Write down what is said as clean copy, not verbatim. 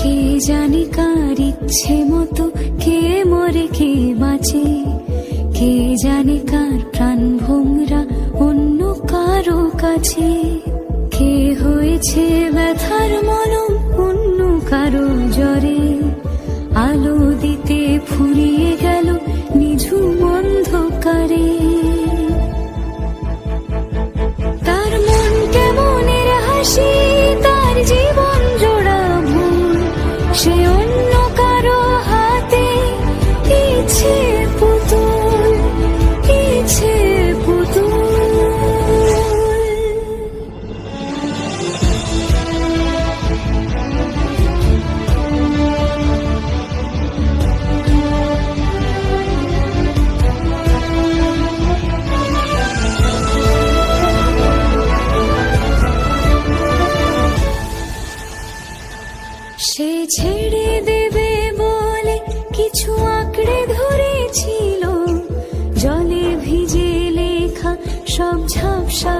কে জানে কার ইচ্ছে মতো কে মরে কে বাঁচে, কে জানে কার প্রাণ ভোমরা অন্য কারো কাছে, কে হয়েছে ব্যথার মলম অন্য কারো জ্বরে, আলো দিতে ফুরিয়ে গেল নিঝুম অন্ধকারে। তার মন কেমনের হাসি, তার জীবন জোড়া ভুল, সে অন্য কারো হাতে ইচ্ছে পুতুল, ইচ্ছে পুতুল। সে ছেড়ে দেবে বলে কিছু আঁকড়ে ধরেছিল, জলে ভিজে লেখা সব ঝাপসা